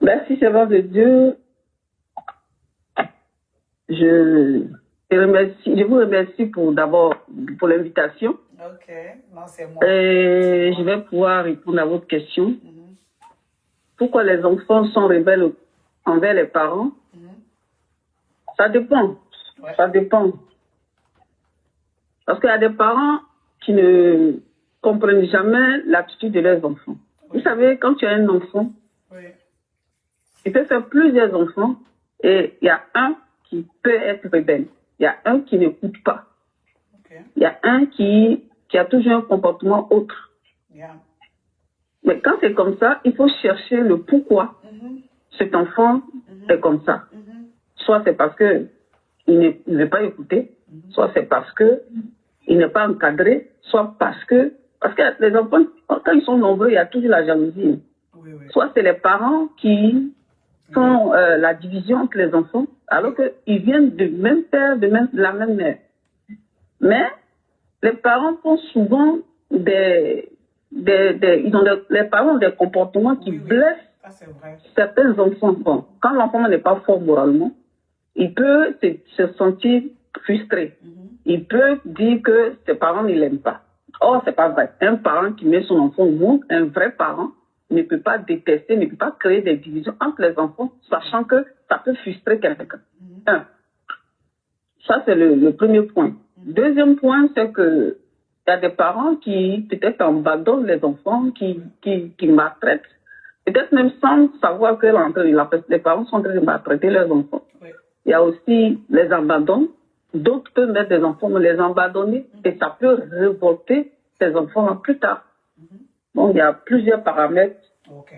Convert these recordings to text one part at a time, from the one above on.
Merci, servant de Dieu. Je, je vous remercie pour l'invitation. Ok, non, c'est moi. Et je vais pouvoir répondre à votre question. Pourquoi les enfants sont rebelles envers les parents? Ça dépend. Ouais. Ça dépend. Parce qu'il y a des parents qui ne comprennent jamais l'attitude de leurs enfants. Oui. Vous savez, quand tu as un enfant, Oui. tu peux faire plusieurs enfants et il y a un qui peut être rebelle. Il y a un qui n'écoute pas. Okay. Il y a un qui a toujours un comportement autre. Yeah. Mais quand c'est comme ça, il faut chercher le pourquoi cet enfant est comme ça. Soit c'est parce que il ne veut pas écouter, soit c'est parce que il n'est pas encadré, soit parce que les enfants, quand ils sont nombreux, il y a toujours la jalousie. Oui, oui. Soit c'est les parents qui font la division entre les enfants, alors qu'ils viennent du même père, de la même mère. Mais les parents font souvent les parents ont des comportements qui blessent certains enfants. Bon, quand l'enfant n'est pas fort moralement, il peut se sentir frustré. Il peut dire que ses parents ne l'aiment pas. Or, c'est pas vrai. Un parent qui met son enfant au monde, un vrai parent, ne peut pas détester, ne peut pas créer des divisions entre les enfants, sachant que ça peut frustrer quelqu'un. Ça, c'est le premier point. Deuxième point, c'est que il y a des parents qui peut-être abandonnent les enfants, qui maltraitent, peut-être même sans savoir que les parents sont en train de maltraiter leurs enfants. Oui. Il y a aussi les abandons. D'autres peuvent mettre des enfants, mais les abandonner, et ça peut révolter ces enfants plus tard. Donc, il y a plusieurs paramètres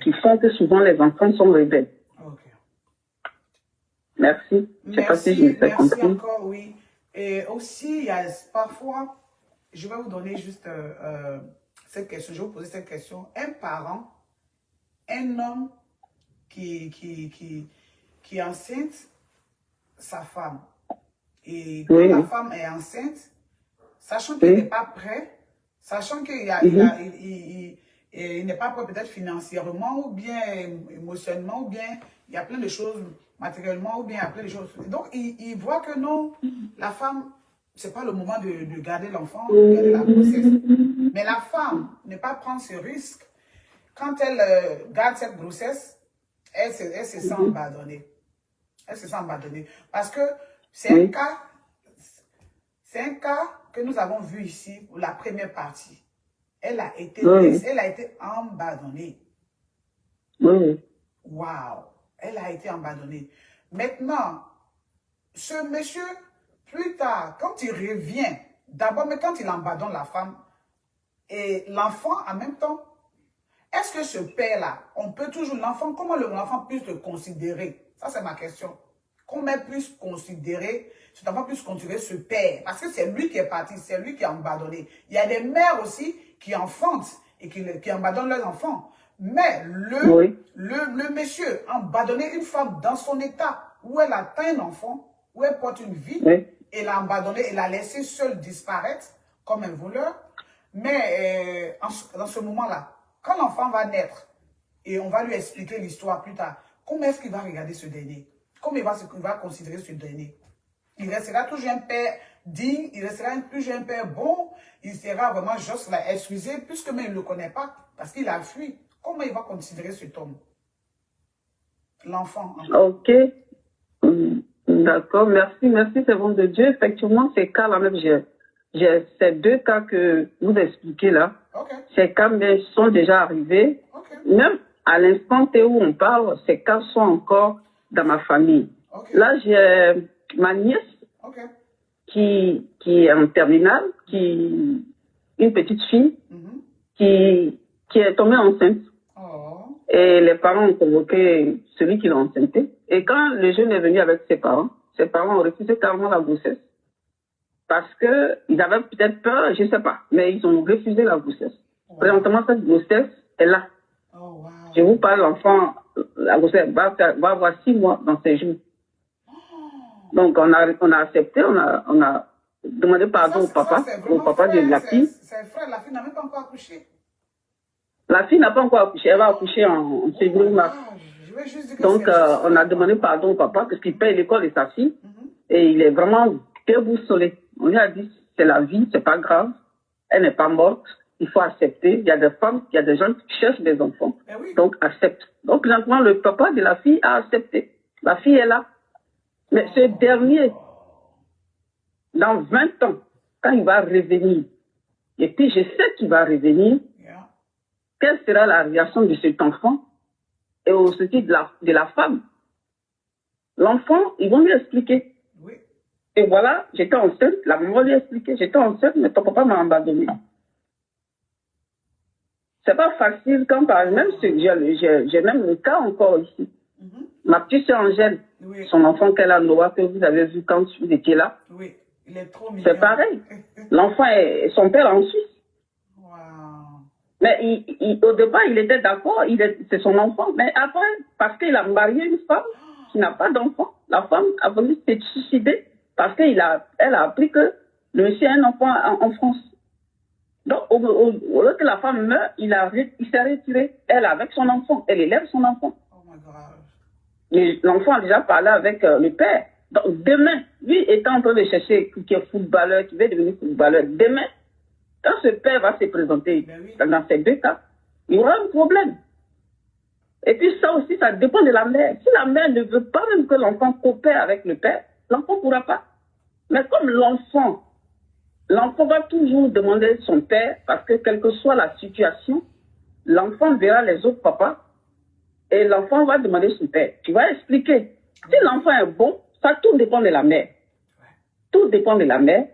qui font que souvent les enfants sont rebelles. Merci. Je ne sais pas si je me fais comprendre. Merci encore, oui. Et aussi, il y a parfois, je vais vous donner juste cette question, je vais vous poser cette question. Un parent, un homme qui enceinte sa femme. Et quand la femme est enceinte, sachant qu'il n'est pas prêt, sachant qu'il n'est pas prêt peut-être financièrement ou bien émotionnellement ou bien il y a plein de choses matériellement ou bien il y a plein de choses. Donc il voit que non, la femme, ce n'est pas le moment de garder l'enfant, de garder la grossesse. Mais la femme ne pas prendre ce risque. Quand elle garde cette grossesse, elle se sent abandonnée. Elle se sent abandonnée. Parce que c'est un cas que nous avons vu ici pour la première partie. Elle a été abandonnée. Waouh! Elle a été abandonnée. Maintenant, ce monsieur, plus tard, quand il revient, d'abord, mais quand il abandonne la femme et l'enfant en même temps, est-ce que ce père-là, on peut toujours, l'enfant, comment l'enfant puisse le considérer? Ça, c'est ma question. Comment puisse considérer, cet enfant puisse considérer ce père? Parce que c'est lui qui est parti, c'est lui qui a abandonné. Il y a des mères aussi qui enfantent et qui abandonnent leurs enfants. Mais le monsieur a abandonné une femme dans son état où elle atteint un enfant, où elle porte une vie, et l'a abandonné et l'a laissé seule disparaître comme un voleur. Mais dans ce moment-là, quand l'enfant va naître, et on va lui expliquer l'histoire plus tard, comment est-ce qu'il va regarder ce dernier? Comment il va considérer ce dernier? Il restera toujours un père digne, il restera toujours un père bon, il sera vraiment juste là, excusé, puisque même il ne le connaît pas, parce qu'il a fui. Comment il va considérer cet homme? L'enfant. Ok. D'accord. Merci, servant de Dieu. Effectivement, ces cas-là même, j'ai ces deux cas que vous expliquez là. Ces cas sont déjà arrivés. Même à l'instant où on parle, ces cas sont encore dans ma famille. Là, j'ai ma nièce qui est en terminale, une petite fille qui est tombée enceinte. Et les parents ont convoqué celui qui l'a enceinté. Et quand le jeune est venu avec ses parents ont refusé carrément la grossesse. Parce qu'ils avaient peut-être peur, je ne sais pas, mais ils ont refusé la grossesse. Présentement, cette grossesse est là. Je vous parle, l'enfant, la grossesse va avoir 6 mois dans ces jours. Donc, on a accepté, on a demandé pardon au papa de la fille. C'est frère, la fille n'a même pas encore accouché. La fille n'a pas encore accouché, elle va accoucher en février-mars. Donc, on a demandé pardon au papa parce qu'il paye l'école de sa fille. Et il est vraiment déboussolé. On lui a dit, c'est la vie, c'est pas grave. Elle n'est pas morte. Il faut accepter. Il y a des femmes, il y a des gens qui cherchent des enfants. Donc, accepte. Donc, maintenant, le papa de la fille a accepté. La fille est là. Mais ce dernier, dans 20 ans, quand il va revenir, et puis je sais qu'il va revenir, quelle sera la réaction de cet enfant et aussi de la femme? L'enfant, ils vont lui expliquer. Et voilà, j'étais enceinte, la maman lui a expliqué, j'étais enceinte, mais ton papa m'a abandonné. C'est pas facile quand par même, j'ai même le cas encore ici. Ma petite sœur Angèle, son enfant qu'elle a, Noah, que vous avez vu quand vous étiez là. Il est trop mignon. C'est pareil. L'enfant est son père en Suisse. Mais au départ, il était d'accord, c'est son enfant. Mais après, parce qu'il a marié une femme qui n'a pas d'enfant, la femme a voulu se suicider parce qu'elle a appris que le monsieur a un enfant en France. Donc, au lieu que la femme meurt, il s'est retiré. Elle avec son enfant, elle élève son enfant. L'enfant a déjà parlé avec le père. Donc, demain, lui étant en train de chercher qui est footballeur, qui veut devenir footballeur, demain, quand ce père va se présenter, dans ces deux cas, il y aura un problème. Et puis ça aussi, ça dépend de la mère. Si la mère ne veut pas même que l'enfant coopère avec le père, l'enfant ne pourra pas. Mais comme l'enfant va toujours demander son père, parce que quelle que soit la situation, l'enfant verra les autres papas, et l'enfant va demander son père. Tu vas expliquer. Si l'enfant est bon, ça tout dépend de la mère. Tout dépend de la mère.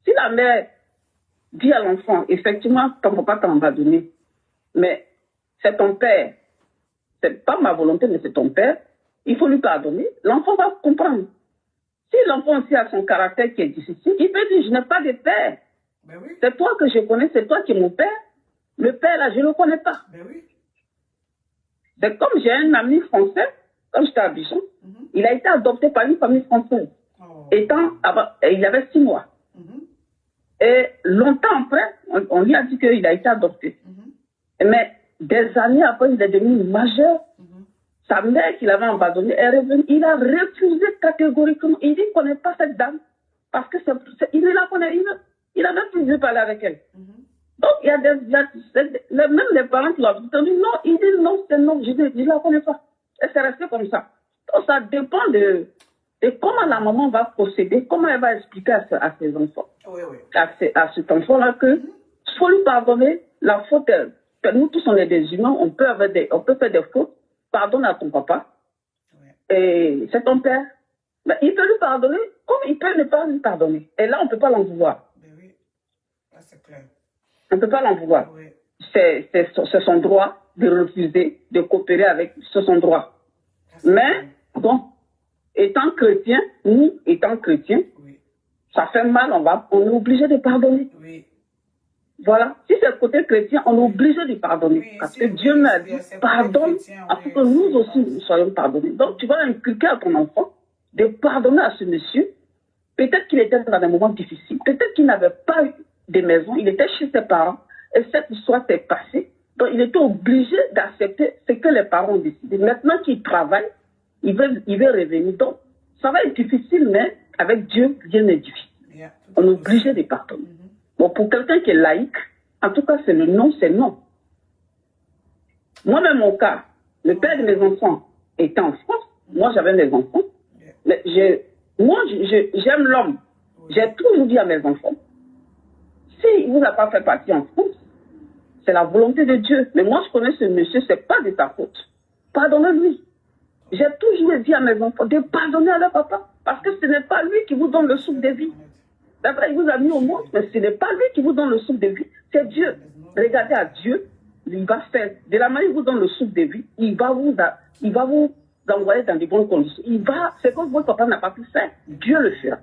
Si la mère dit à l'enfant, effectivement, ton papa t'a abandonné, mais c'est ton père. C'est pas ma volonté, mais c'est ton père. Il faut lui pardonner. L'enfant va comprendre. Si l'enfant aussi a son caractère qui est difficile, il peut dire, je n'ai pas de père. C'est toi que je connais, c'est toi qui es mon père. Le père, là, je ne le connais pas. C'est comme j'ai un ami français, quand j'étais à Abidjan, il a été adopté par une famille française. Il avait 6 mois. Et longtemps après, on lui a dit qu'il a été adopté. Mais des années après, il est devenu majeur. Sa mère qui l'avait abandonné est revenue. Il a refusé catégoriquement. Il dit qu'il ne connaît pas cette dame. Parce que il ne la connaît. Il n'a même plus parler avec elle. Donc, il y a même les parents qui l'ont dit non, il dit non, c'est non, je ne la connais pas. Et c'est resté comme ça. Donc, ça dépend de comment la maman va procéder, comment elle va expliquer à ses enfants, à cet enfant-là que il faut lui pardonner la faute. Nous tous, on est des humains, on peut faire des fautes. Pardonne à ton papa. Et c'est ton père. Mais il peut lui pardonner comme il peut ne pas lui pardonner. Et là, on ne peut pas l'en vouloir. C'est clair. On ne peut pas l'en vouloir. C'est son droit de refuser, de coopérer avec, c'est son droit. Mais, bon, étant chrétien, nous, étant chrétiens, ça fait mal, on est obligé de pardonner. Voilà. Si c'est le côté chrétien, on est obligé de pardonner. Parce que Dieu m'a dit, pardonne, afin que nous aussi, nous soyons pardonnés. Donc, tu vas inculquer à ton enfant de pardonner à ce monsieur. Peut-être qu'il était dans des moments difficiles. Peut-être qu'il n'avait pas eu de maison. Il était chez ses parents. Et cette histoire s'est passée. Donc, il était obligé d'accepter ce que les parents ont décidé. Maintenant qu'il travaille, il veut revenir. Donc, ça va être difficile, mais avec Dieu, rien n'est difficile. On est obligé de pardonner. Bon, pour quelqu'un qui est laïque, en tout cas, c'est le non, c'est non. Moi-même, mon cas, le père de mes enfants était en France. Moi, j'avais mes enfants. Mais j'aime l'homme. J'ai toujours dit à mes enfants, s'il ne vous a pas fait partir en France, c'est la volonté de Dieu. Mais moi, je connais ce monsieur, ce n'est pas de ta faute. Pardonnez-lui. J'ai toujours dit à mes enfants de pardonner à leur papa. Parce que ce n'est pas lui qui vous donne le souffle de vie. D'abord, il vous a mis au monde, mais ce n'est pas lui qui vous donne le souffle de vie. C'est Dieu. Regardez à Dieu, il va faire. De la manière qu'il vous donne le souffle de vie, il va vous envoyer dans de bonnes conditions. C'est comme votre papa n'a pas pu faire. Dieu le fera.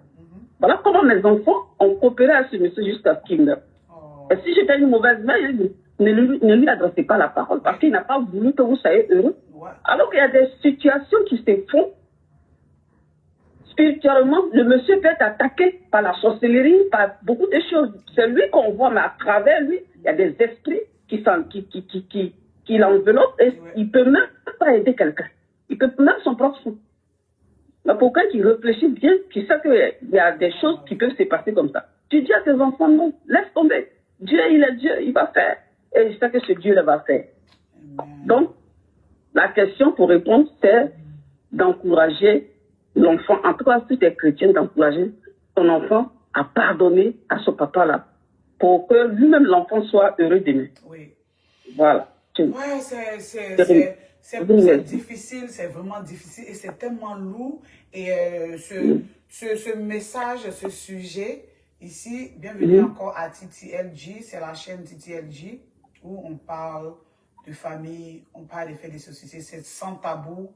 Voilà comment mes enfants ont coopéré à ce monsieur jusqu'à ce qu'il meure. Et si j'étais une mauvaise mère, ne lui adressez pas la parole parce qu'il n'a pas voulu que vous soyez heureux. Alors qu'il y a des situations qui se font. Spirituellement, le monsieur peut être attaqué par la sorcellerie, par beaucoup de choses. C'est lui qu'on voit, mais à travers lui, il y a des esprits qui l'enveloppent et il ne peut même pas aider quelqu'un. peut, même son propre sang. Mais pour quelqu'un qui réfléchit bien, qui sait qu'il y a des choses qui peuvent se passer comme ça, tu dis à tes enfants, non, laisse tomber. Dieu, il est Dieu, il va faire. Et je sais que ce Dieu le va faire. Donc, la question pour répondre, c'est d'encourager l'enfant, en tout cas si tu es chrétien, d'encourager ton enfant à pardonner à ce papa-là, pour que lui-même, l'enfant, soit heureux demain. Oui. Voilà. Ouais, c'est difficile, c'est vraiment difficile et c'est tellement lourd. Et ce message, ce sujet, ici, bienvenue encore à TTLG, c'est la chaîne TTLG où on parle de famille, on parle des faits de société, c'est sans tabou.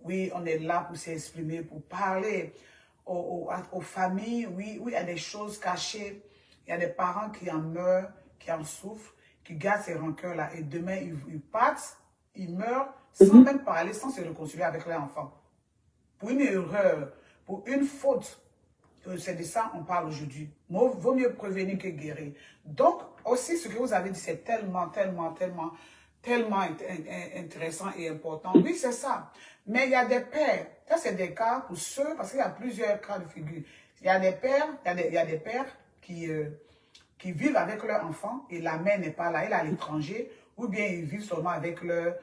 Oui, on est là pour s'exprimer, pour parler aux familles. Oui, il y a des choses cachées, il y a des parents qui en meurent, qui en souffrent, qui gardent ces rancœurs-là. Et demain, ils partent, ils meurent, sans même parler, sans se réconcilier avec leurs enfants. Pour une erreur, pour une faute, c'est de ça qu'on parle aujourd'hui. Vaut mieux prévenir que guérir. Donc, aussi, ce que vous avez dit, c'est tellement intéressant et important. Oui, c'est ça. Mais il y a des pères, ça c'est des cas pour ceux, parce qu'il y a plusieurs cas de figure. Il y a des pères, il y a des pères qui vivent avec leur enfant et la mère n'est pas là, elle est à l'étranger, ou bien ils vivent seulement avec leur...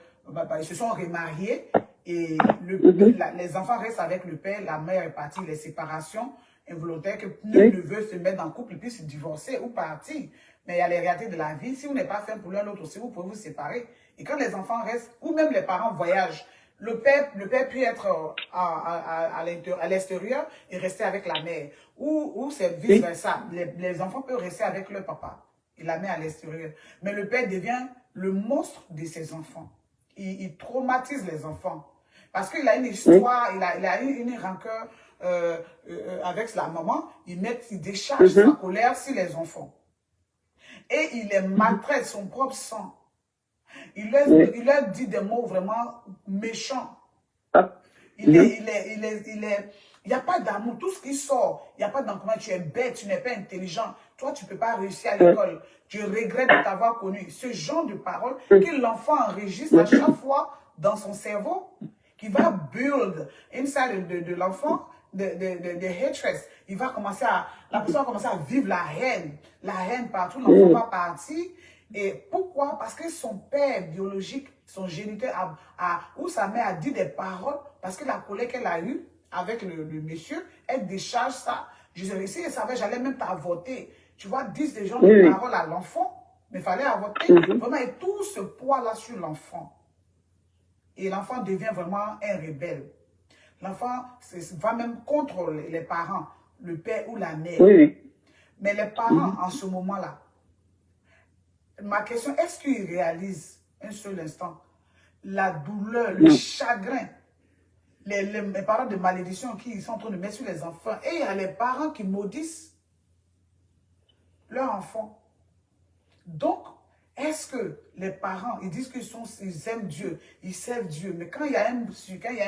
ils se sont remariés et les enfants restent avec le père, la mère est partie, les séparations involontaires, que nul ne veut se mettre en couple et puis se divorcer ou partir. Mais il y a les réalités de la vie. Si vous n'êtes pas fait pour l'un l'autre aussi, vous pouvez vous séparer. Et quand les enfants restent, ou même les parents voyagent, le père peut être à l'extérieur et rester avec la mère. Ou c'est vice-versa. Les enfants peuvent rester avec leur papa et la mère à l'extérieur. Mais le père devient le monstre de ses enfants. Il traumatise les enfants. Parce qu'il a une histoire, il a une rancœur avec la maman. Il décharge sa colère sur les enfants. Et il les maltraite, son propre sang. Il leur dit des mots vraiment méchants. Il n'y a pas d'amour. Tout ce qui sort, il n'y a pas d'encouragement. Tu es bête, tu n'es pas intelligent. Toi, tu ne peux pas réussir à l'école. Je regrette de t'avoir connu. Ce genre de paroles que l'enfant enregistre à chaque fois dans son cerveau, qui va build inside de l'enfant, de hatred. La personne va commencer à vivre la haine partout. L'enfant va partir. Et pourquoi? Parce que son père biologique, son géniteur, ou sa mère a dit des paroles, parce que la colère qu'elle a eue avec le monsieur, elle décharge ça. Si elle savait, j'allais même t'avorter. Tu vois, disent des gens de paroles à l'enfant, mais il fallait avorter. Vraiment, et tout ce poids-là sur l'enfant. Et l'enfant devient vraiment un rebelle. L'enfant va même contre les parents, le père ou la mère. Mais les parents, en ce moment-là, ma question, est-ce qu'ils réalisent un seul instant la douleur, le chagrin, les paroles de malédiction qu'ils sont en train de mettre sur les enfants? Et il y a les parents qui maudissent leurs enfants. Donc, est-ce que les parents, ils disent qu'ils aiment Dieu, ils servent Dieu, mais quand il y a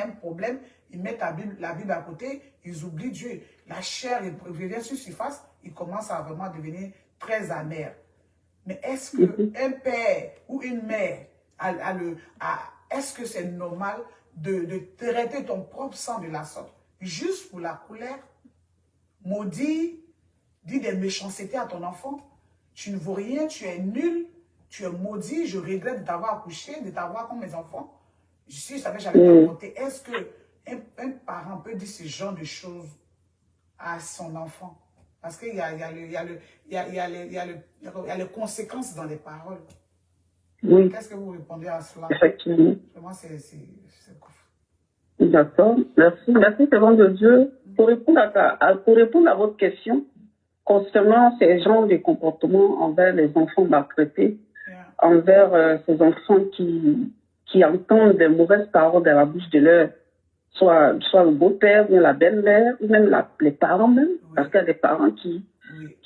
un problème, ils mettent la Bible à côté, ils oublient Dieu. La chair revient sur surface, ils commencent à vraiment devenir très amers. Mais est-ce qu'un père ou une mère, est-ce que c'est normal de traiter ton propre sang de la sorte, juste pour la colère, maudire, dire des méchancetés à ton enfant? Tu ne vaux rien, tu es nul, tu es maudit, je regrette de t'avoir accouché, de t'avoir comme mes enfants. Je savais que j'allais t'apporter. Est-ce qu'un parent peut dire ce genre de choses à son enfant? Parce qu'il y a les conséquences dans les paroles. Qu'est-ce que vous répondez à cela? Effectivement. Vraiment, c'est D'accord. Merci. Merci, servant de Dieu. Pour répondre à votre question, concernant ces genres de comportements envers les enfants maltraités, envers ces enfants qui entendent des mauvaises paroles dans la bouche de leur, soit le beau-père, ou la belle-mère, ou même les parents même, parce qu'il y a des parents qui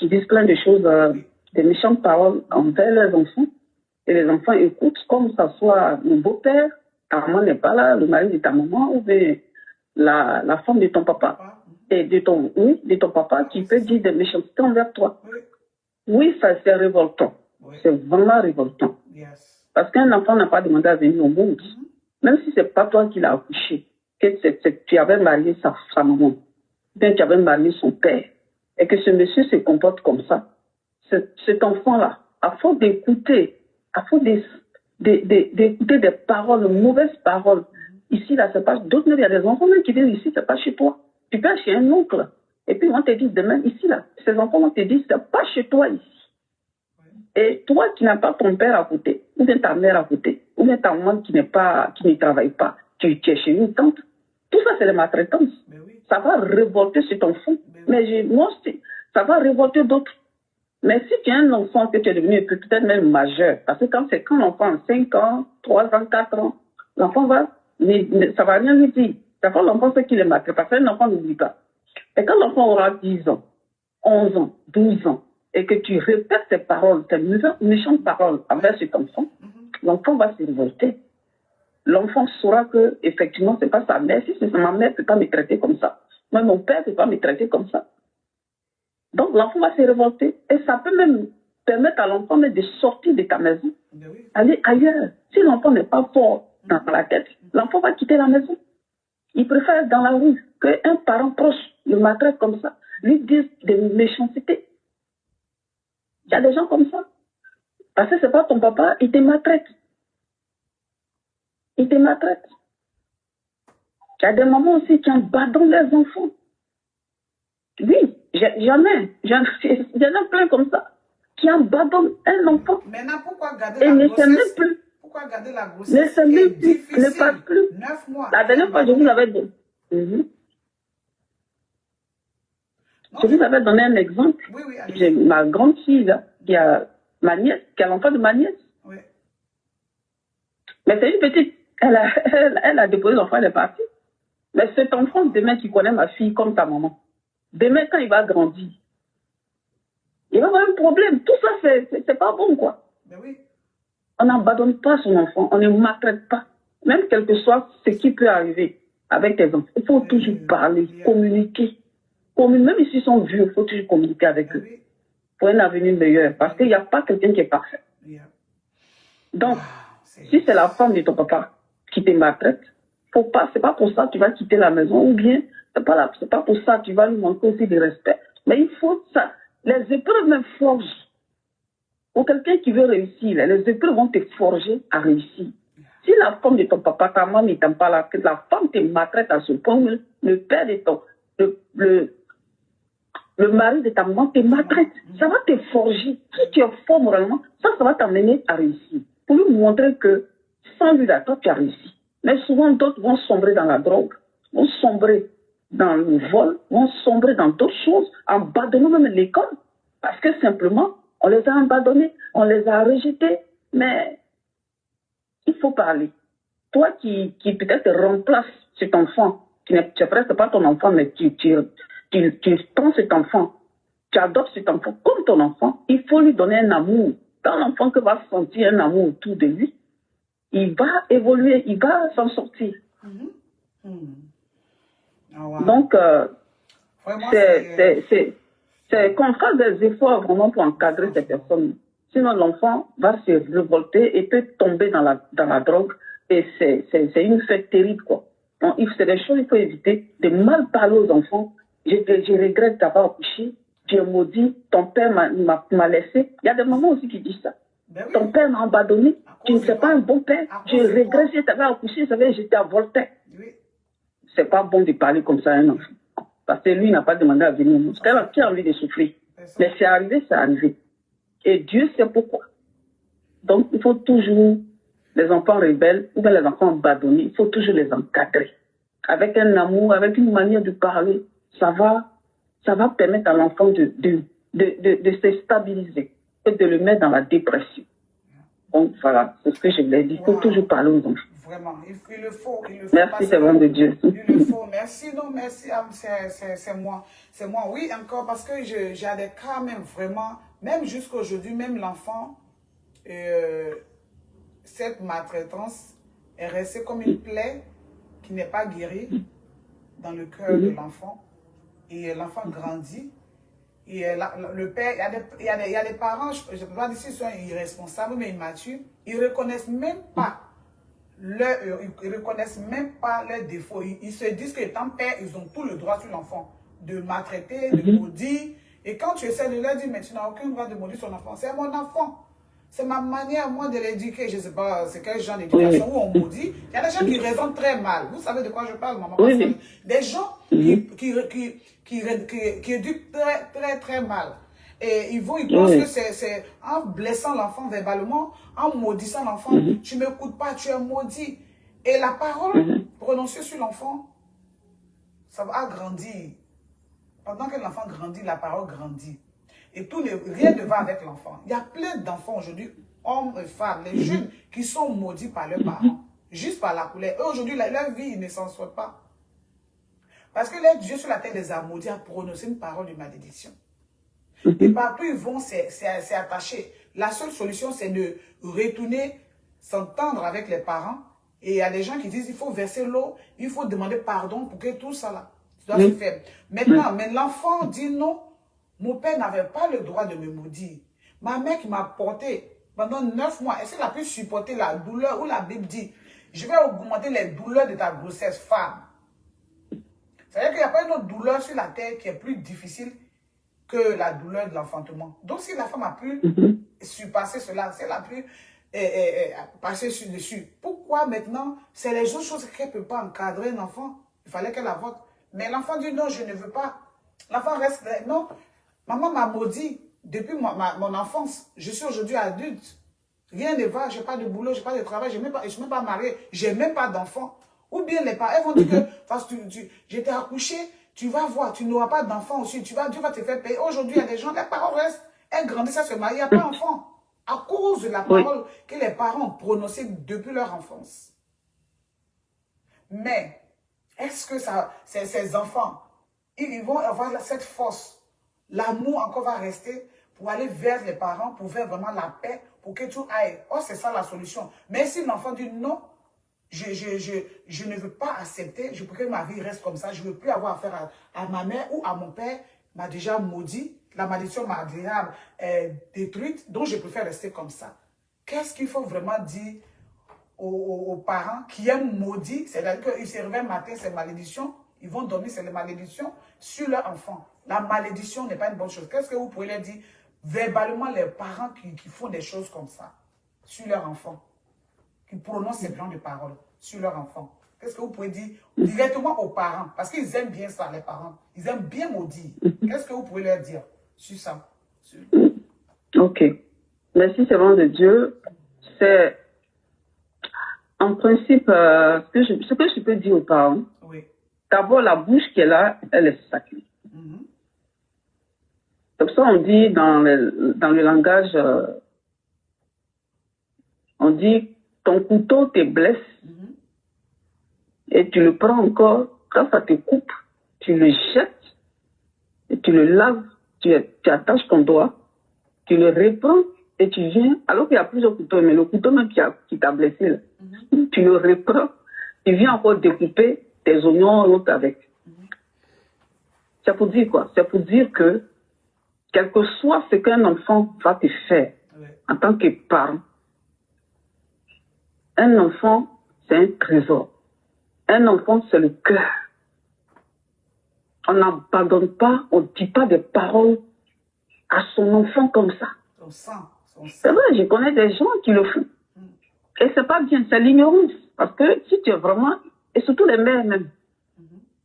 disent plein de choses, des méchantes paroles envers leurs enfants, et les enfants écoutent comme ça soit le beau-père, ta maman n'est pas là, le mari de ta maman, ou bien la femme de ton papa. Et de ton papa qui peut dire des méchancetés envers toi. Oui, ça c'est révoltant. C'est vraiment révoltant. Parce qu'un enfant n'a pas demandé à venir au monde. Même si ce n'est pas toi qui l'as accouché. tu avais marié sa maman, bien tu avais marié son père, et que ce monsieur se comporte comme ça, cet enfant-là, à force d'écouter, à force d'écouter des paroles, de mauvaises paroles, ici, là, c'est pas, d'autres, il y a des enfants même qui disent ici, c'est pas chez toi. Tu peux chez un oncle. Et puis, on te dit demain, ici, là, ces enfants, on te dit, c'est pas chez toi ici. Et toi qui n'as pas ton père à côté, ou bien ta mère à côté, ou bien ta maman qui ne travaille pas, tu es chez une tante, tout ça, c'est la maltraitance. Oui. Ça va révolter sur ton enfant. Mais moi aussi, ça va révolter d'autres. Mais si tu as un enfant que tu es devenu peut-être même majeur, parce que quand l'enfant a 5 ans, 3 ans, 4 ans, l'enfant ça va rien lui dire. D'abord, l'enfant sait qu'il est maltraité, parce qu'un enfant n'oublie pas. Et quand l'enfant aura 10 ans, 11 ans, 12 ans, et que tu répètes ces paroles, ces méchantes paroles envers cet enfant, l'enfant va se révolter. L'enfant saura que, effectivement, c'est pas sa mère. Si c'est ma mère, ne peut pas me traiter comme ça. Moi, mon père ne peut pas me traiter comme ça. Donc, l'enfant va se révolter. Et ça peut même permettre à l'enfant de sortir de ta maison, aller ailleurs. Si l'enfant n'est pas fort dans la tête, l'enfant va quitter la maison. Il préfère être dans la rue qu'un parent proche le maltraite comme ça, lui dise des méchancetés. Il y a des gens comme ça. Parce que ce n'est pas ton papa, il te maltraite. Il te maltraite. Il y a des mamans aussi qui abandonnent les enfants. Oui, j'en ai plein comme ça, qui abandonnent un enfant. Maintenant, pourquoi garder la grossesse? Même plus. Pourquoi garder la grossesse? Mais c'est même plus, ne passe plus. 9 mois. La dernière fois, je vous avais donné. Je vous avais donné un exemple. Oui, j'ai ma grande fille, là, qui a ma nièce, qui a l'enfant de ma nièce. Oui. Mais c'est une petite. Elle a déposé l'enfant, elle est partie. Mais cet enfant, demain, qui connaît ma fille comme ta maman, demain, quand il va grandir, il va avoir un problème. Tout ça, c'est pas bon, quoi. Mais oui. On n'abandonne pas son enfant, on ne maltraite pas. Même quel que soit ce qui peut arriver avec tes enfants, il faut toujours parler, communiquer. Même s'ils sont vieux, il faut toujours communiquer avec eux pour un avenir meilleur. Parce qu'il n'y a pas quelqu'un qui est parfait. Donc, si c'est la femme de ton papa qui te maltraite, c'est pas pour ça que tu vas quitter la maison, ou bien c'est pas pour ça que tu vas lui manquer aussi de respect. Mais il faut ça. Les épreuves me forgent. Pour quelqu'un qui veut réussir, les épreuves vont te forger à réussir. Si la femme de ton papa, ta maman ne t'aime pas là, que la femme te maltraite à ce point, le père de ton, le mari de ta maman te maltraite, ça va te forger. Si tu es fort moralement, ça va t'amener à réussir. Pour lui montrer que sans lui, toi, tu as réussi. Mais souvent, d'autres vont sombrer dans la drogue, vont sombrer dans le vol, vont sombrer dans d'autres choses, abandonnant même l'école. Parce que simplement, on les a abandonnés, on les a rejetés. Mais il faut parler. Toi qui peut-être remplaces cet enfant, qui n'est presque pas ton enfant, mais tu prends cet enfant, tu adoptes cet enfant comme ton enfant, il faut lui donner un amour. Quand l'enfant va sentir un amour autour de lui, il va évoluer, il va s'en sortir. Oh, wow. Donc, c'est qu'on fasse des efforts vraiment pour encadrer ces personnes. Sinon, l'enfant va se révolter et peut tomber dans la drogue. Et c'est une fête terrible, quoi. Donc, c'est des choses qu'il faut éviter. De mal parler aux enfants. Je regrette d'avoir accouché. Dieu maudit, ton père m'a laissé. Il y a des mamans aussi qui disent ça. Ben oui. Ton père m'a abandonné. Tu ne sais pas un bon père. Je regrette si tu avais accouché, j'étais à Voltaire. Oui. C'est pas bon de parler comme ça à un enfant. Parce que lui n'a pas demandé à venir. Qui a envie de souffrir? Mais c'est arrivé, c'est arrivé. Et Dieu sait pourquoi. Donc, il faut toujours, les enfants rebelles ou bien les enfants abandonnés, il faut toujours les encadrer. Avec un amour, avec une manière de parler, ça va permettre à l'enfant de se stabiliser et de le mettre dans la dépression. Donc, voilà, c'est ce que je voulais dire. Il faut toujours parler aux enfants. Vraiment, il le faut. Merci, c'est vrai de Dieu. Il le faut. Merci, non, merci, c'est moi. C'est moi, oui, encore, parce que j'ai des cas même vraiment, même jusqu'à aujourd'hui, même l'enfant, cette maltraitance est restée comme une plaie qui n'est pas guérie dans le cœur de l'enfant. Et l'enfant grandit. Et le père, il y a des parents, je ne peux pas dire qu'ils sont irresponsables, mais immatures, ils ne reconnaissent même pas ils ne reconnaissent même pas leurs défauts. Ils se disent que étant père, ils ont tout le droit sur l'enfant de maltraiter, de maudire. Et quand tu essaies de leur dire, mais tu n'as aucun droit de maudire son enfant, c'est mon enfant. C'est ma manière, moi, de l'éduquer. Je ne sais pas, c'est quel genre d'éducation où on maudit. Il y a des gens qui raisonnent très mal. Vous savez de quoi je parle, maman? Des gens qui éduquent très mal. Et ils pensent que c'est en blessant l'enfant verbalement, en maudissant l'enfant, tu ne m'écoutes pas, tu es maudit. Et la parole prononcée sur l'enfant, ça va grandir. Pendant que l'enfant grandit, la parole grandit. Et rien ne va avec l'enfant. Il y a plein d'enfants aujourd'hui, hommes et femmes, les jeunes, qui sont maudits par leurs parents, juste par la couleur. Eux, aujourd'hui, leur vie, ils ne s'en sortent pas. Parce que leur Dieu sur la terre les a maudits à prononcer une parole de malédiction. Et partout, ils vont s'attacher. La seule solution, c'est de retourner, s'entendre avec les parents. Et il y a des gens qui disent, il faut verser l'eau, il faut demander pardon pour que tout ça là, doit se faire. Maintenant, mais l'enfant dit non. Mon père n'avait pas le droit de me maudire. Ma mère qui m'a porté pendant 9 mois, est-ce qu'elle a pu supporter la douleur où la Bible dit, je vais augmenter les douleurs de ta grossesse, femme. C'est-à-dire qu'il n'y a pas une autre douleur sur la terre qui est plus difficile que la douleur de l'enfantement. Donc, si la femme a pu surpasser cela, si elle a pu passer dessus, pourquoi maintenant, c'est les autres choses qu'elle ne peut pas encadrer un enfant? Il fallait qu'elle avorte. Mais l'enfant dit non, je ne veux pas. L'enfant reste, non. Maman m'a maudit depuis mon enfance. Je suis aujourd'hui adulte. Rien ne va, je n'ai pas de boulot, je n'ai pas de travail, je ne suis même pas mariée, je n'ai même pas d'enfant. Ou bien les parents, elles vont dire que parce que j'étais accouchée, tu vas voir, tu n'auras pas d'enfant aussi, Dieu va te faire payer. Aujourd'hui, il y a des gens, les parents restent, elles grandissent, elles se marient, il n'y a pas d'enfant. À cause de la parole que les parents ont prononcée depuis leur enfance. Mais, est-ce que ces enfants, ils vont avoir cette force, l'amour encore va rester pour aller vers les parents, pour faire vraiment la paix, pour que tout aille. Oh, c'est ça la solution. Mais si l'enfant dit non, je ne veux pas accepter, je veux que ma vie reste comme ça, je ne veux plus avoir affaire à ma mère ou à mon père, m'a déjà maudit, la malédiction m'a déjà détruite, donc je préfère rester comme ça. Qu'est-ce qu'il faut vraiment dire aux parents qui aiment maudit, c'est-à-dire qu'ils se réveillent matin, c'est malédiction, ils vont dormir, c'est les malédictions sur leur enfant. La malédiction n'est pas une bonne chose. Qu'est-ce que vous pouvez leur dire verbalement les parents qui font des choses comme ça sur leur enfant, qui prononcent ces genres de paroles sur leur enfant? Qu'est-ce que vous pouvez dire directement aux parents? Parce qu'ils aiment bien ça, les parents. Ils aiment bien maudire. Qu'est-ce que vous pouvez leur dire sur ça? Ok. Merci, servant de Dieu. C'est en principe ce que je peux dire aux parents. Oui. D'abord, la bouche qui est là, elle est sacrée. Comme ça, on dit dans le langage, on dit ton couteau te blesse et tu le prends encore, quand ça te coupe, tu le jettes et tu le laves, tu attaches ton doigt, tu le reprends et tu viens, alors qu'il y a plusieurs couteaux, mais le couteau même qui t'a blessé, là, tu le reprends, tu viens encore découper tes oignons l'autre avec. C'est pour dire quoi? C'est pour dire que quel que soit ce qu'un enfant va te faire en tant que parent, un enfant, c'est un trésor. Un enfant, c'est le cœur. On n'abandonne pas, on ne dit pas des paroles à son enfant comme ça. C'est vrai, je connais des gens qui le font. Et c'est pas bien, c'est l'ignorance. Parce que si tu es vraiment, et surtout les mères même,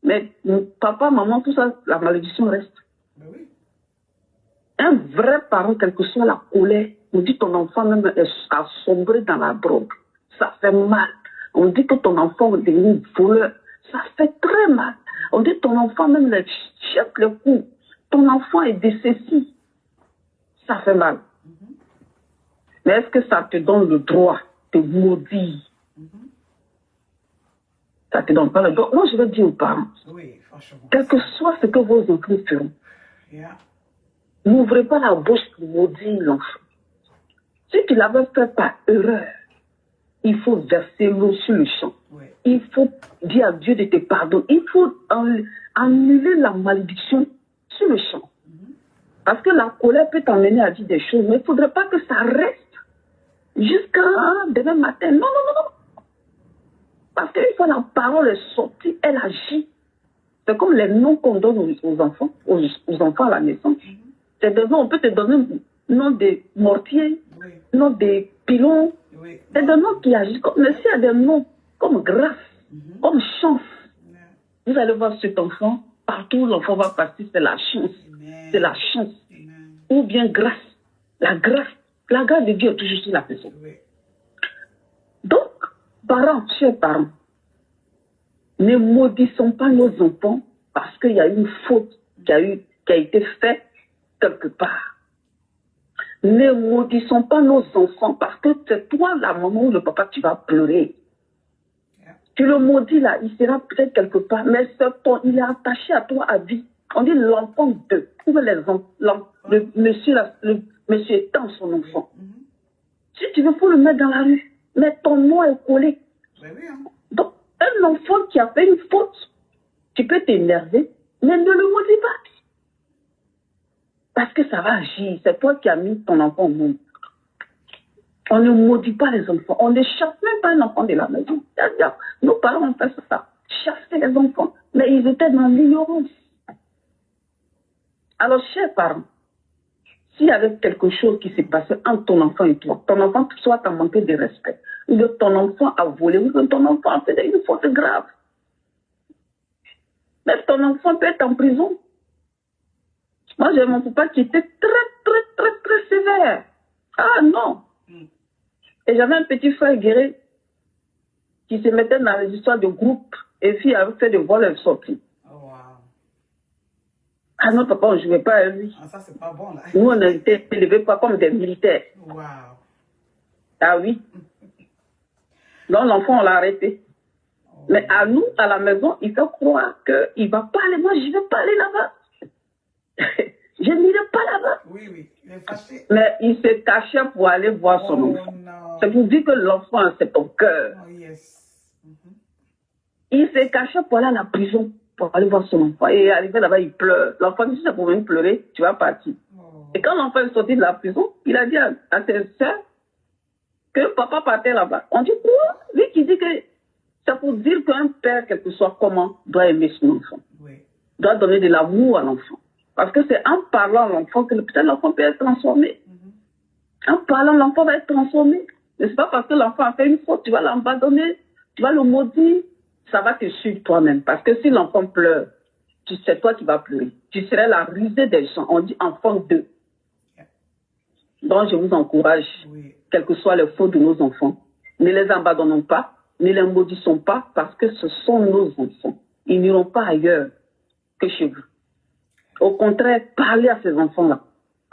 mais papa, maman, tout ça, la malédiction reste. Un vrai parent, quelle que soit la colère, on dit ton enfant même est sombré dans la drogue. Ça fait mal. On dit que ton enfant est devenu voleur. Ça fait très mal. On dit ton enfant même les jette le coups. Ton enfant est décessif. Ça fait mal. Mais est-ce que ça te donne le droit de maudire? Ça ne te donne pas le droit. Moi, je veux dire aux parents, quel que soit ce que vos enfants feront, n'ouvrez pas la bouche pour maudire l'enfant. Si tu l'avais fait par erreur, il faut verser l'eau sur le champ. Il faut dire à Dieu de te pardonner. Il faut annuler la malédiction sur le champ. Parce que la colère peut t'emmener à dire des choses, mais il ne faudrait pas que ça reste jusqu'à demain matin. Non, non, non, non. Parce qu'une fois la parole est sortie, elle agit. C'est comme les noms qu'on donne aux enfants, aux enfants à la naissance. C'est des noms, on peut te donner nom des mortiers, nom des pilons. C'est des noms qui agissent. Mais s'il y a des noms comme grâce, comme chance, vous allez voir cet enfant, partout où l'enfant va passer, c'est la chance. C'est la chance. Ou bien grâce. La grâce de Dieu est toujours sur la personne. Donc, parents, chers parents, ne maudissons pas nos enfants parce qu'il y a une faute qui a été faite quelque part. Ne maudissons pas nos enfants parce que c'est toi, la maman ou le papa, tu vas pleurer. Tu le maudis là, il sera peut-être quelque part, mais il est attaché à toi à vie. On dit l'enfant de, le monsieur étant son enfant. Si tu veux, il faut le mettre dans la rue. Mais ton nom est collé. Donc, un enfant qui a fait une faute, tu peux t'énerver, mais ne le maudis pas. Parce que ça va agir. C'est toi qui as mis ton enfant au monde. On ne maudit pas les enfants. On ne chasse même pas un enfant de la maison. Nos parents ont fait ça. Chasser les enfants. Mais ils étaient dans l'ignorance. Alors, chers parents, s'il y avait quelque chose qui s'est passé entre ton enfant et toi, ton enfant soit t'a manqué de respect, ou que ton enfant a volé, ou que ton enfant a fait une faute grave, mais ton enfant peut être en prison. Moi, j'ai mon papa qui était très sévère. Ah non. Et j'avais un petit frère guéri qui se mettait dans les histoires de groupe. Et puis, il avait fait des vols et sorties. Oh, wow. Ah non, papa, on ne jouait pas à lui. Ah, ça, c'est pas bon, là. Nous, on n'était élevés pas comme des militaires. Wow. Ah oui. Donc, l'enfant, on l'a arrêté. Oh. Mais à nous, à la maison, il fait croire qu'il ne va pas aller. Moi, je ne vais pas aller là-bas. Je n'irai pas là-bas. Oui, oui. Il est fâché. Mais il se cachait pour aller voir son enfant. C'est pour dire que l'enfant, c'est ton cœur. Oh, yes. Il se cachait pour aller à la prison, pour aller voir son enfant. Et arrivé là-bas, il pleure. L'enfant, si ça pouvait pleurer, tu vas partir. Oh. Et quand l'enfant est sorti de la prison, il a dit à ses soeurs que papa partait là-bas. On dit quoi? Lui qui dit que c'est pour dire qu'un père, quel que soit comment, doit aimer son enfant. Oui. Doit donner de l'amour à l'enfant. Parce que c'est en parlant à l'enfant que peut-être l'enfant peut être transformé. En parlant, l'enfant va être transformé. Mais ce n'est pas parce que l'enfant a fait une faute, tu vas l'abandonner, tu vas le maudire, ça va te suivre toi-même. Parce que si l'enfant pleure, c'est toi qui vas pleurer. Tu serais la risée des gens. On dit enfant d'eux. Donc je vous encourage, quelles que soient les fautes de nos enfants, ne les abandonnons pas, ne les maudissons pas parce que ce sont nos enfants. Ils n'iront pas ailleurs que chez vous. Au contraire, parlez à ces enfants-là.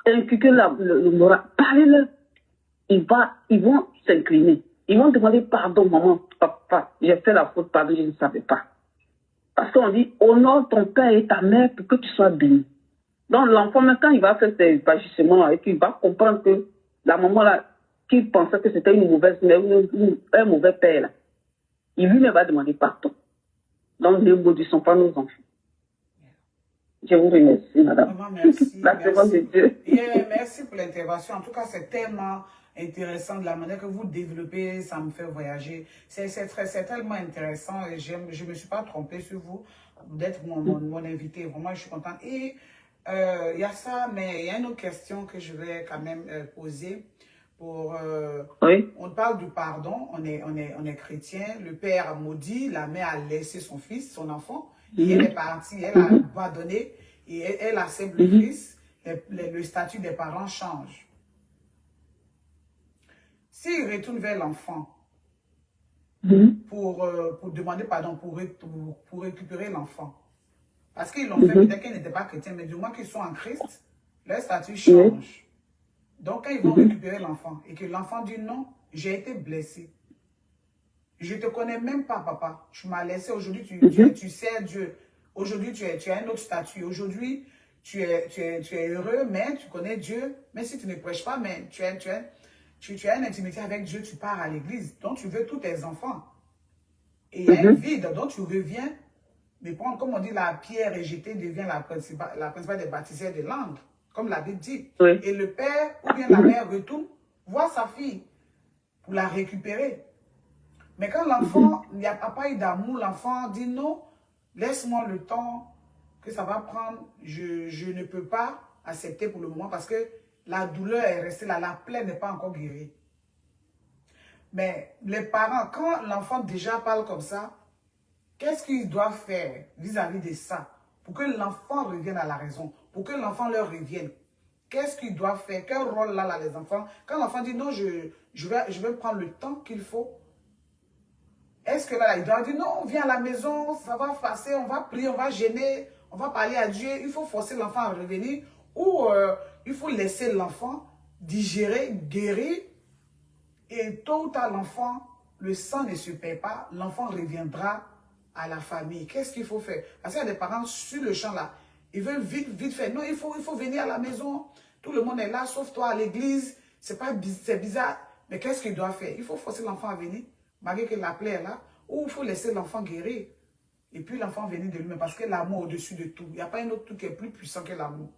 Inculquez le moral. Parlez-leur. Ils vont s'incliner. Ils vont demander pardon, maman, papa. J'ai fait la faute, pardon, je ne savais pas. Parce qu'on dit, honore ton père et ta mère pour que tu sois béni. Donc l'enfant, même quand il va faire ses agissements, et qu'il va comprendre que la maman, là, qui pensait que c'était une mauvaise mère, un mauvais père, là, il lui-même va demander pardon. Donc ne maudissons pas nos enfants. Je vous remercie, madame. Maman, merci. La merci. De Dieu. Merci pour l'intervention. En tout cas, c'est tellement intéressant de la manière que vous développez, ça me fait voyager. C'est tellement intéressant et je ne me suis pas trompée sur vous d'être mon invité. Vraiment, je suis contente. Et il y a ça, mais il y a une autre question que je vais quand même poser. Oui. On parle du pardon, on est chrétien, le père a maudit, la mère a laissé son fils, son enfant. Et elle est partie, elle a abandonné et elle accepte le fils, le statut des parents change. S'il retourne vers l'enfant pour demander pardon, pour récupérer l'enfant, parce qu'ils l'ont fait peut-être qu'ils n'étaient pas chrétiens, mais du moins qu'ils sont en Christ, leur statut change. Donc quand ils vont récupérer l'enfant et que l'enfant dit non, j'ai été blessé. Je ne te connais même pas, papa. Tu m'as laissé. Aujourd'hui, tu sers Dieu. Aujourd'hui, tu as un autre statut. Aujourd'hui, tu es heureux, mais tu connais Dieu. Mais si tu ne prêches pas, mais tu as une intimité avec Dieu, tu pars à l'église. Donc, tu veux tous tes enfants. Et il y a un vide. Donc, tu reviens. Mais comme on dit, la pierre rejetée devient la principale des baptiseurs de langue. Comme la Bible dit. Oui. Et le père ou bien la mère retourne voir sa fille pour la récupérer. Mais quand l'enfant, il n'y a pas eu d'amour, l'enfant dit non, laisse-moi le temps que ça va prendre. Je ne peux pas accepter pour le moment parce que la douleur est restée là, la plaie n'est pas encore guérie. Mais les parents, quand l'enfant déjà parle comme ça, qu'est-ce qu'ils doivent faire vis-à-vis de ça pour que l'enfant revienne à la raison, pour que l'enfant leur revienne? Qu'est-ce qu'ils doivent faire? Quel rôle là, les enfants? Quand l'enfant dit non, je vais prendre le temps qu'il faut. Est-ce que là, il doit dire non, viens à la maison, ça va passer, on va prier, on va gêner, on va parler à Dieu. Il faut forcer l'enfant à revenir ou il faut laisser l'enfant digérer, guérir. Et tôt ou tard, l'enfant, le sang ne se perd pas, l'enfant reviendra à la famille. Qu'est-ce qu'il faut faire? Parce qu'il y a des parents sur le champ là, ils veulent vite faire. Non, il faut venir à la maison. Tout le monde est là, sauf toi à l'église. C'est bizarre. Mais qu'est-ce qu'il doit faire? Il faut forcer l'enfant à venir, malgré que la plaie est là, ou il faut laisser l'enfant guérir. Et puis l'enfant venir de lui-même, parce que l'amour au-dessus de tout. Il n'y a pas un autre truc qui est plus puissant que l'amour.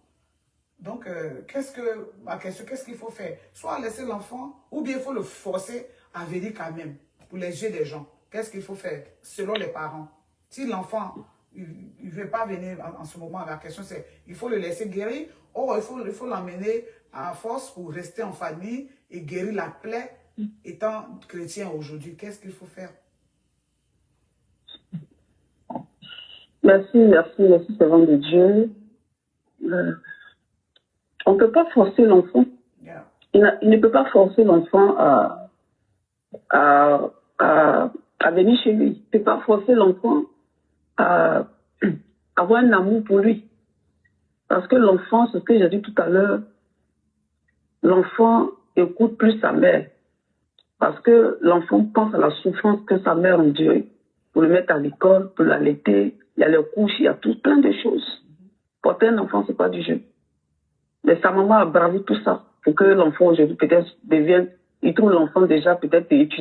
Donc, qu'est-ce qu'il faut faire? Soit laisser l'enfant, ou bien il faut le forcer à venir quand même, pour les yeux des gens. Qu'est-ce qu'il faut faire, selon les parents? Si l'enfant, il ne veut pas venir en ce moment, la question c'est, il faut le laisser guérir, ou il faut l'emmener à force pour rester en famille et guérir la plaie, étant chrétien aujourd'hui. Qu'est-ce qu'il faut faire? Merci, servant de Dieu. On ne peut pas forcer l'enfant. Yeah. Il ne peut pas forcer l'enfant à venir chez lui. Il ne peut pas forcer l'enfant à avoir un amour pour lui. Parce que l'enfant, c'est ce que j'ai dit tout à l'heure, l'enfant écoute plus sa mère. Parce que l'enfant pense à la souffrance que sa mère endure pour le mettre à l'école, pour l'allaiter. Il y a les couches, il y a plein de choses. Porter un enfant, ce n'est pas du jeu. Mais sa maman a bravé tout ça pour que l'enfant aujourd'hui peut-être il trouve l'enfant déjà peut-être étudiant.